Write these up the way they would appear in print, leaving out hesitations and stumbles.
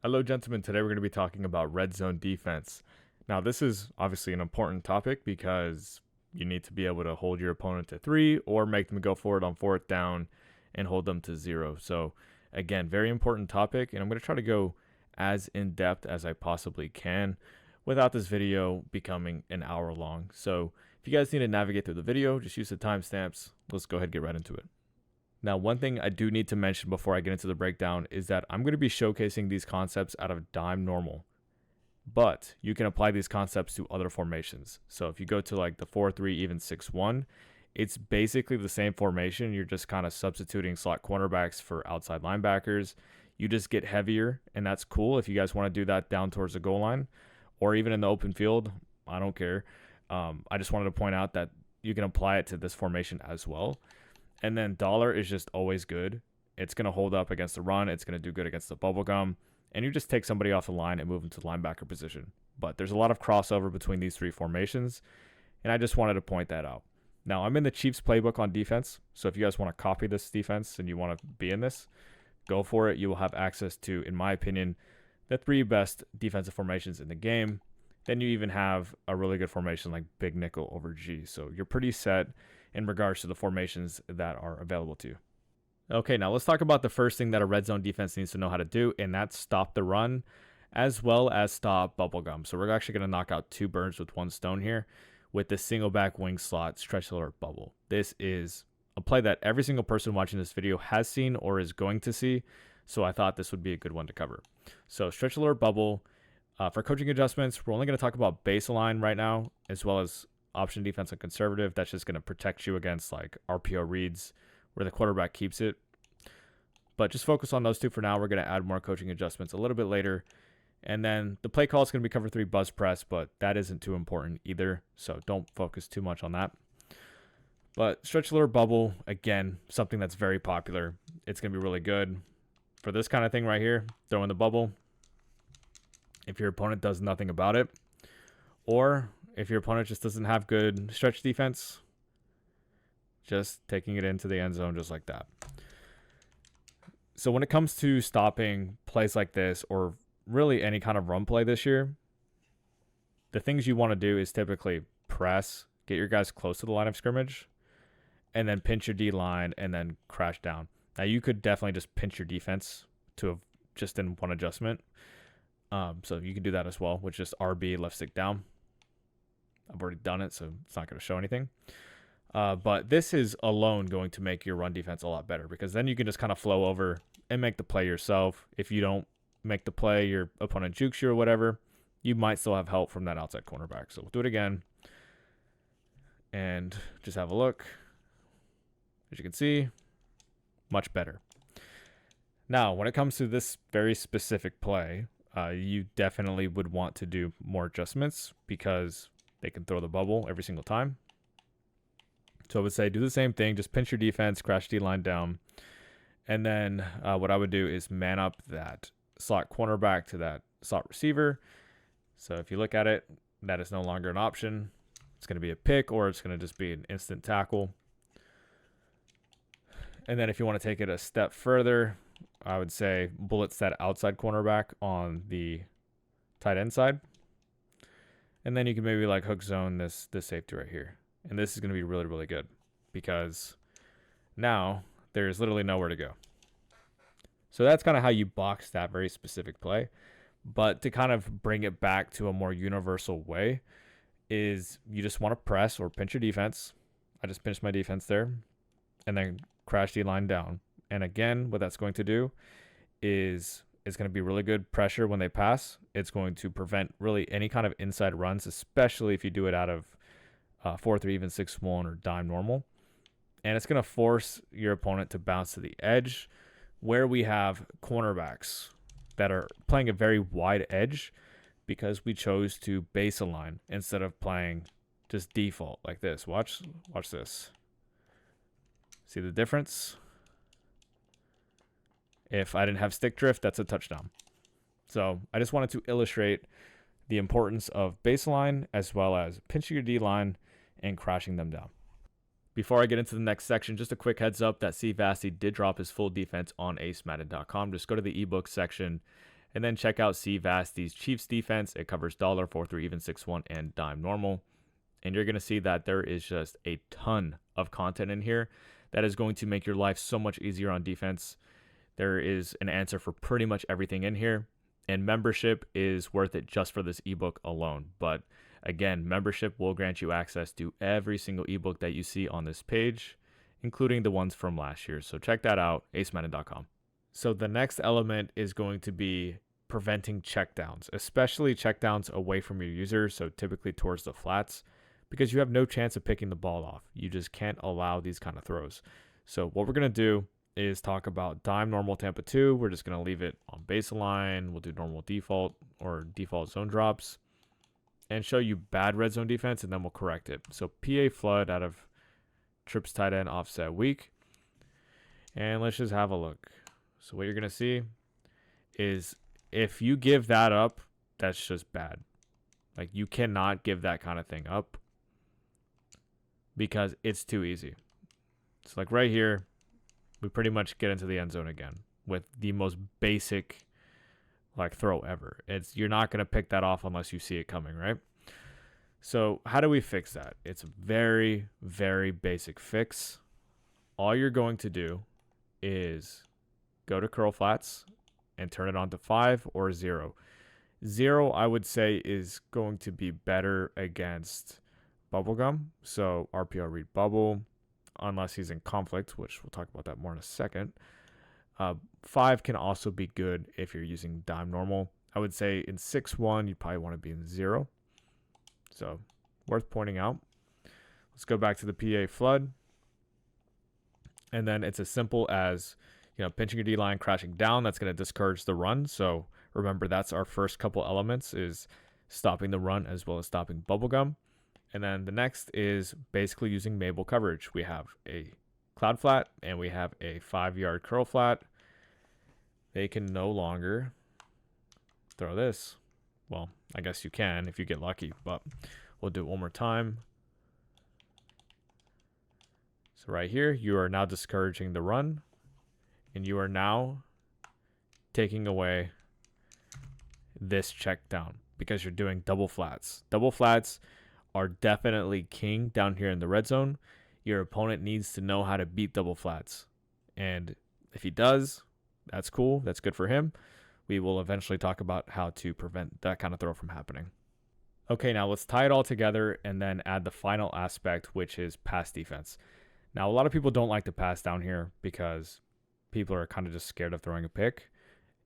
Hello, gentlemen. Today we're going to be talking about red zone defense. Now, this is obviously an important topic because you need to be able to hold your opponent to 3 or make them go for it on 4th down and hold them to 0. So, again, very important topic, and I'm going to try to go as in depth as I possibly can without this video becoming an hour long. So, if you guys need to navigate through the video, just use the timestamps. Let's go ahead and get right into it. Now, one thing I do need to mention before I get into the breakdown is that I'm going to be showcasing these concepts out of dime normal, but you can apply these concepts to other formations. So if you go to like the 4-3, even 6-1, it's basically the same formation. You're just kind of substituting slot cornerbacks for outside linebackers. You just get heavier, and that's cool if you guys want to do that down towards the goal line or even in the open field. I don't care. I just wanted to point out that you can apply it to this formation as well. And then dollar is just always good. It's going to hold up against the run. It's going to do good against the bubble gum. And you just take somebody off the line and move them to the linebacker position. But there's a lot of crossover between these three formations. And I just wanted to point that out. Now, I'm in the Chiefs playbook on defense. So if you guys want to copy this defense and you want to be in this, go for it. You will have access to, in my opinion, the 3 best defensive formations in the game. Then you even have a really good formation like big nickel over G. So you're pretty set in regards to the formations that are available to you. Okay, now let's talk about the first thing that a red zone defense needs to know how to do, and that's stop the run as well as stop bubblegum. So we're actually going to knock out 2 birds with 1 stone here with this single back wing slot stretch alert bubble. This is a play that every single person watching this video has seen or is going to see, so I thought this would be a good one to cover. So stretch alert bubble. For coaching adjustments, we're only going to talk about baseline right now, as well as option defense and conservative. That's just going to protect you against like RPO reads where the quarterback keeps it. But just focus on those 2 for now. We're going to add more coaching adjustments a little bit later. And then the play call is going to be cover 3 buzz press, but that isn't too important either. So don't focus too much on that. But stretch alert bubble, again, something that's very popular. It's going to be really good for this kind of thing right here. Throw in the bubble. If your opponent does nothing about it, or if your opponent just doesn't have good stretch defense, just taking it into the end zone just like that. So when it comes to stopping plays like this, or really any kind of run play this year, the things you want to do is typically press, get your guys close to the line of scrimmage, and then pinch your D line and then crash down. Now you could definitely just pinch your defense to just in one adjustment. So you can do that as well, which is just RB left stick down. I've already done it, so it's not going to show anything. But this is alone going to make your run defense a lot better, because then you can just kind of flow over and make the play yourself. If you don't make the play, your opponent jukes you or whatever, you might still have help from that outside cornerback. So we'll do it again and just have a look. As you can see, much better. Now, when it comes to this very specific play, you definitely would want to do more adjustments because they can throw the bubble every single time. So I would say do the same thing. Just pinch your defense, crash D-line down. And then what I would do is man up that slot cornerback to that slot receiver. So if you look at it, that is no longer an option. It's going to be a pick, or it's going to just be an instant tackle. And then if you want to take it a step further, I would say bullets that outside cornerback on the tight end side. And then you can maybe like hook zone this safety right here. And this is going to be really, really good because now there's literally nowhere to go. So that's kind of how you box that very specific play. But to kind of bring it back to a more universal way is you just want to press or pinch your defense. I just pinched my defense there and then crash the line down. And again, what that's going to do is it's going to be really good pressure when they pass. It's going to prevent really any kind of inside runs, especially if you do it out of 4-3, even 6-1 or dime normal. And it's going to force your opponent to bounce to the edge where we have cornerbacks that are playing a very wide edge because we chose to base align instead of playing just default like this. Watch this. See the difference? If I didn't have stick drift, that's a touchdown. So I just wanted to illustrate the importance of baseline as well as pinching your D-line and crashing them down. Before I get into the next section, just a quick heads up that C. Vassie did drop his full defense on acemadden.com. Just go to the ebook section And then check out C Vasty's Chiefs defense. It covers dollar, 4-3, even 6-1, and dime normal. And you're going to see that there is just a ton of content in here that is going to make your life so much easier on defense. There is an answer for pretty much everything in here. And membership is worth it just for this ebook alone. But again, membership will grant you access to every single ebook that you see on this page, including the ones from last year. So check that out, acemadden.com. So the next element is going to be preventing checkdowns, especially checkdowns away from your user, so typically towards the flats, because you have no chance of picking the ball off. You just can't allow these kind of throws. So what we're going to do is talk about dime normal Tampa 2. We're just going to leave it on baseline. We'll do normal default or default zone drops and show you bad red zone defense, and then we'll correct it. So PA flood out of trips tight end offset weak. And let's just have a look. So what you're going to see is if you give that up, that's just bad. Like, you cannot give that kind of thing up because it's too easy. It's like right here, we pretty much get into the end zone again with the most basic like throw ever. You're not going to pick that off unless you see it coming, right? So how do we fix that? It's a very, very basic fix. All you're going to do is go to curl flats and turn it on to 5 or 0. 0, I would say, is going to be better against bubblegum. So RPO read bubble, unless he's in conflict, which we'll talk about that more in a second. 5 can also be good if you're using dime normal. I would say in 6-1, you'd probably want to be in 0. So worth pointing out. Let's go back to the PA flood. And then it's as simple as, pinching your D-line, crashing down. That's going to discourage the run. So remember, that's our first couple elements, is stopping the run as well as stopping bubblegum. And then the next is basically using Mabel coverage. We have a cloud flat and we have a 5-yard curl flat. They can no longer throw this. Well, I guess you can if you get lucky, but we'll do it one more time. So right here, you are now discouraging the run, and you are now taking away this check down because you're doing double flats. Double flats are definitely king down here in the red zone. Your opponent needs to know how to beat double flats. And if he does, that's cool. That's good for him. We will eventually talk about how to prevent that kind of throw from happening. Okay, now let's tie it all together and then add the final aspect, which is pass defense. Now, a lot of people don't like to pass down here because people are kind of just scared of throwing a pick.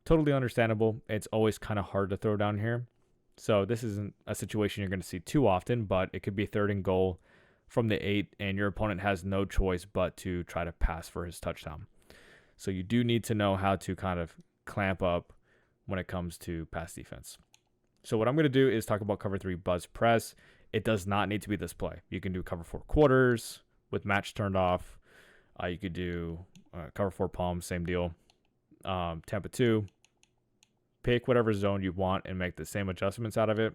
Totally understandable. It's always kind of hard to throw down here. So this isn't a situation you're going to see too often, but it could be 3rd and goal from the 8, and your opponent has no choice but to try to pass for his touchdown. So you do need to know how to kind of clamp up when it comes to pass defense. So what I'm going to do is talk about cover 3 buzz press. It does not need to be this play. You can do cover 4 quarters with match turned off. You could do cover 4 palm, same deal. Tampa 2. Pick whatever zone you want and make the same adjustments out of it.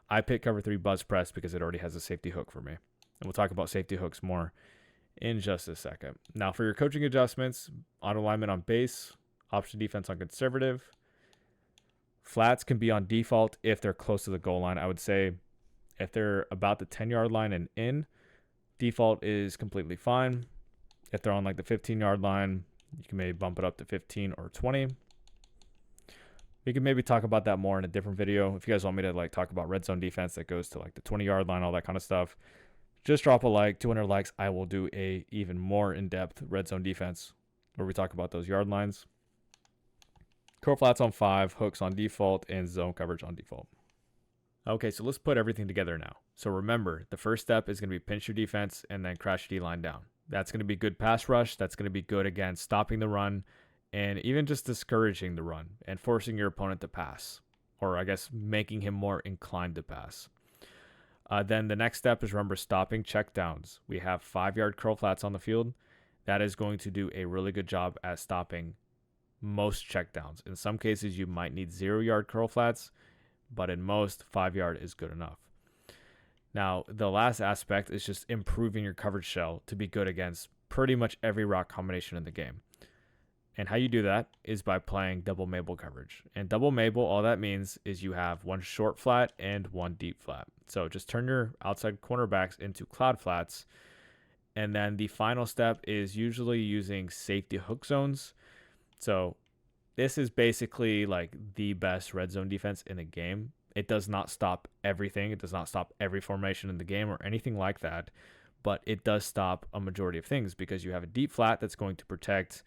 I pick cover 3 buzz press because it already has a safety hook for me. And we'll talk about safety hooks more in just a second. Now for your coaching adjustments, auto alignment on base, option defense on conservative. Flats can be on default if they're close to the goal line. I would say if they're about the 10-yard line and in, default is completely fine. If they're on like the 15-yard line, you can maybe bump it up to 15 or 20. We can maybe talk about that more in a different video. If you guys want me to talk about red zone defense that goes to the 20-yard line, all that kind of stuff, just drop a like. 200 likes, I will do a even more in-depth red zone defense where we talk about those yard lines. Curl flats on 5, hooks on default, and zone coverage on default. Okay, so let's put everything together now. So remember, the first step is going to be pinch your defense and then crash your D-line down. That's going to be good pass rush. That's going to be good against stopping the run and even just discouraging the run and forcing your opponent to pass, or I guess making him more inclined to pass. Then the next step is, remember, stopping checkdowns. We have 5-yard curl flats on the field. That is going to do a really good job at stopping most checkdowns. In some cases, you might need 0-yard curl flats, but in most, 5-yard is good enough. Now, the last aspect is just improving your coverage shell to be good against pretty much every route combination in the game. And how you do that is by playing double Mabel coverage. And double Mabel, all that means is you have one short flat and one deep flat. So just turn your outside cornerbacks into cloud flats. And then the final step is usually using safety hook zones. So this is basically like the best red zone defense in the game. It does not stop everything. It does not stop every formation in the game or anything like that. But it does stop a majority of things because you have a deep flat that's going to protect,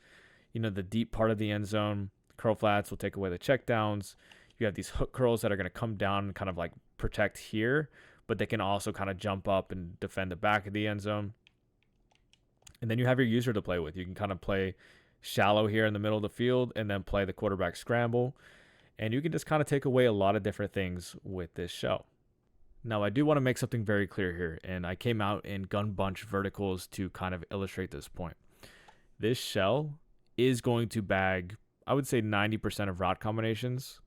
the deep part of the end zone. Curl flats will take away the checkdowns. You have these hook curls that are going to come down and kind of like protect here, but they can also kind of jump up and defend the back of the end zone. And then you have your user to play with. You can kind of play shallow here in the middle of the field and then play the quarterback scramble. And you can just kind of take away a lot of different things with this shell. Now, I do want to make something very clear here, and I came out in gun bunch verticals to kind of illustrate this point. This shell is going to bag, I would say 90% of route combinations,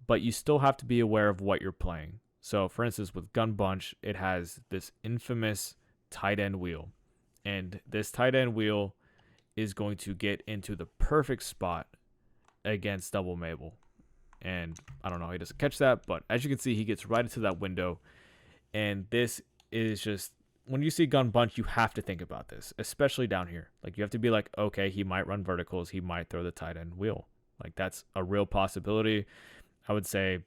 but you still have to be aware of what you're playing. So for instance, with gun bunch, it has this infamous tight end wheel, and this tight end wheel is going to get into the perfect spot against double Mabel. And I don't know how he doesn't catch that, but as you can see, he gets right into that window. And this is just, when you see gun bunch, you have to think about this, especially down here. Like, you have to be like, okay, he might run verticals. He might throw the tight end wheel. Like, that's a real possibility. I would say,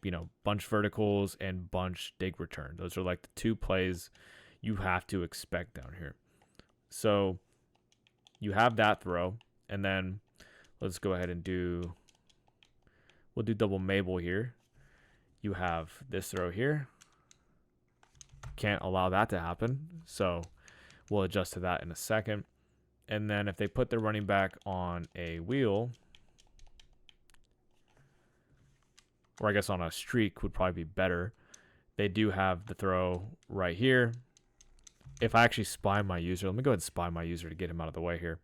bunch verticals and bunch dig return. Those are like the two plays you have to expect down here. So you have that throw. And then let's go ahead and we'll do double Mabel here. You have this throw here. Can't allow that to happen. So we'll adjust to that in a second. And then if they put their running back on a wheel, or I guess on a streak would probably be better. They do have the throw right here. If I actually spy my user, let me go ahead and spy my user to get him out of the way here.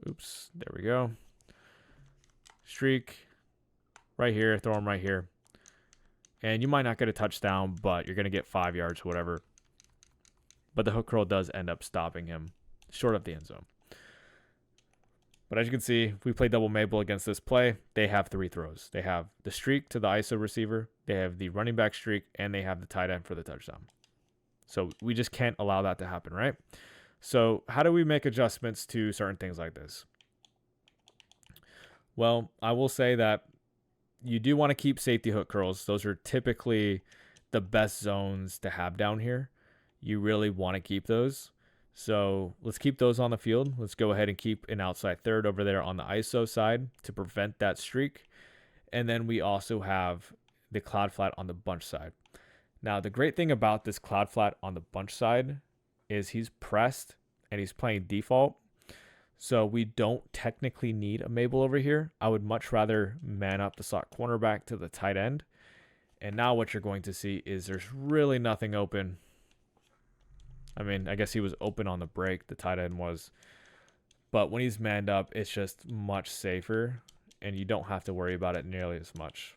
Oops, there we go. Streak right here, throw him right here. And you might not get a touchdown, but you're going to get 5 yards or whatever. But the hook curl does end up stopping him short of the end zone. But as you can see, if we play double Mabel against this play, they have 3 throws. They have the streak to the ISO receiver, they have the running back streak, and they have the tight end for the touchdown. So we just can't allow that to happen, right? So how do we make adjustments to certain things like this? Well, I will say that you do want to keep safety hook curls. Those are typically the best zones to have down here. You really want to keep those. So let's keep those on the field. Let's go ahead and keep an outside third over there on the ISO side to prevent that streak. And then we also have the cloud flat on the bunch side. Now, the great thing about this cloud flat on the bunch side is he's pressed and he's playing default. So we don't technically need a Mabel over here. I would much rather man up the slot cornerback to the tight end. And now what you're going to see is there's really nothing open. I mean, I guess he was open on the break, the tight end was. But when he's manned up, it's just much safer. And you don't have to worry about it nearly as much.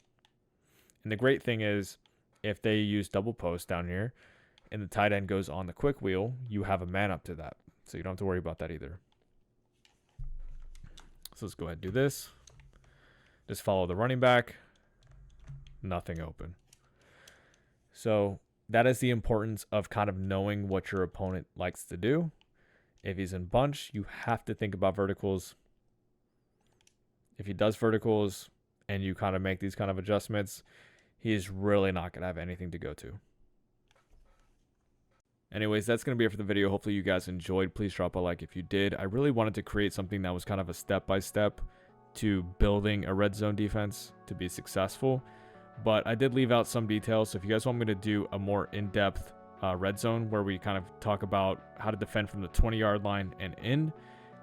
And the great thing is, if they use double post down here, and the tight end goes on the quick wheel, you have a man up to that. So you don't have to worry about that either. So let's go ahead and do this. Just follow the running back. Nothing open. So that is the importance of kind of knowing what your opponent likes to do. If he's in bunch, you have to think about verticals. If he does verticals and you kind of make these kind of adjustments, he is really not going to have anything to go to. Anyways, that's going to be it for the video. Hopefully you guys enjoyed. Please drop a like if you did. I really wanted to create something that was kind of a step-by-step to building a red zone defense to be successful. But I did leave out some details. So if you guys want me to do a more in-depth red zone where we kind of talk about how to defend from the 20-yard line and in,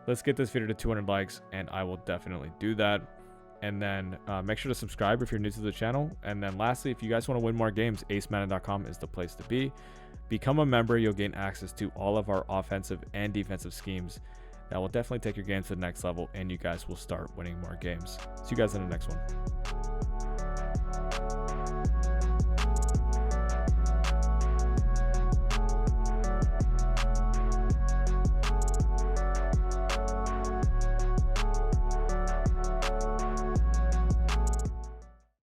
let's get this video to 200 likes and I will definitely do that. And then make sure to subscribe if you're new to the channel. And then lastly, if you guys want to win more games, acemadden.com is the place to be. Become a member. You'll gain access to all of our offensive and defensive schemes that will definitely take your game to the next level, and you guys will start winning more games. See you guys in the next one.